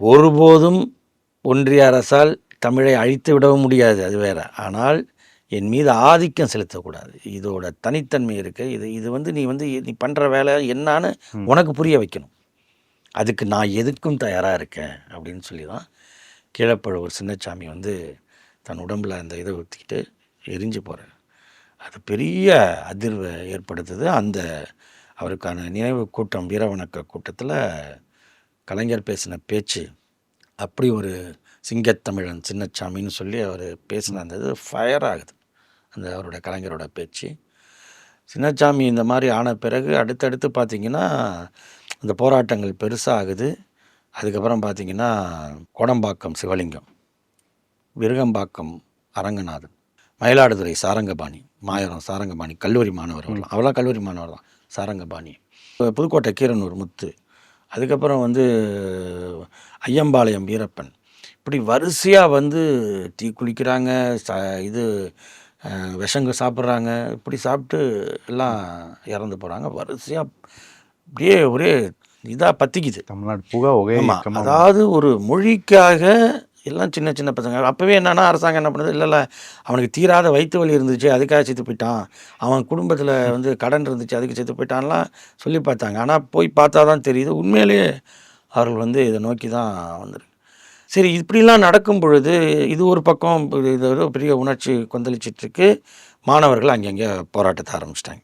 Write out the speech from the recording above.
ஒருபோதும் ஒன்றிய அரசால் தமிழை அழித்து விடவும் முடியாது, அது வேற. ஆனால் என் மீது ஆதிக்கம் செலுத்தக்கூடாது. இதோட தனித்தன்மை இருக்குது. இது நீ பண்ணுற வேலை என்னான்னு உனக்கு புரிய வைக்கணும். அதுக்கு நான் எதுக்கும் தயாராக இருக்கேன் அப்படின்னு சொல்லி தான் கீழப்பழுவூர் சின்னசாமி தன் உடம்பில் அந்த இதை ஊற்றிக்கிட்டு எரிஞ்சு போகிறார். அது பெரிய அதிர்வை ஏற்படுத்துது. அவருக்கான நினைவு கூட்டம், வீரவணக்க கூட்டத்தில் கலைஞர் பேசின பேச்சு அப்படி ஒரு சிங்கத்தமிழன் சின்னசாமின்னு சொல்லி அவர் பேசின அந்த இது ஃபயர் ஆகுது, அவரோட கலைஞரோட பேச்சு. சின்னசாமி இந்த மாதிரி ஆன பிறகு அடுத்தடுத்து பார்த்திங்கன்னா இந்த போராட்டங்கள் பெருசாக ஆகுது. அதுக்கப்புறம் பார்த்திங்கன்னா கோடம்பாக்கம் சிவலிங்கம், விருகம்பாக்கம் அரங்கநாதன், மயிலாடுதுறை சாரங்கபாணி, மாயவரம் சாரங்கபாணி கல்லூரி மாணவர், அவெல்லாம் கல்லூரி மாணவர் தான் சாரங்கபாணி, புதுக்கோட்டை கீரனூர் முத்து, அதுக்கப்புறம் ஐயம்பாளையம் வீரப்பன், இப்படி வரிசையாக டீ குளிக்கிறாங்க, விஷங்க சாப்பிட்றாங்க. இப்படி சாப்பிட்டு எல்லாம் இறந்து போகிறாங்க. வரிசையாக அப்படியே ஒரே இதாக பற்றிக்குது தமிழ்நாடு பூரா. அதாவது ஒரு மொழிக்காக எல்லாம் சின்ன சின்ன பசங்க. அப்போவே என்னென்னா அரசாங்கம் என்ன பண்ணுது, இல்லை அவனுக்கு தீராத வயிற்று வலி இருந்துச்சு அதுக்காக செத்து போயிட்டான், அவன் குடும்பத்தில் கடன் இருந்துச்சு அதுக்கு செத்து போயிட்டான்லாம் சொல்லி பார்த்தாங்க. ஆனால் போய் பார்த்தா தான் தெரியுது உண்மையிலேயே அவர்கள் இதை நோக்கி தான் வந்திருக்கு. சரி, இப்படிலாம் நடக்கும் பொழுது இது ஒரு பக்கம், இது பெரிய உணர்ச்சி கொந்தளிச்சிட்ருக்கு. மாணவர்கள் அங்கங்கே போராட்டத்தை ஆரம்பிச்சிட்டாங்க.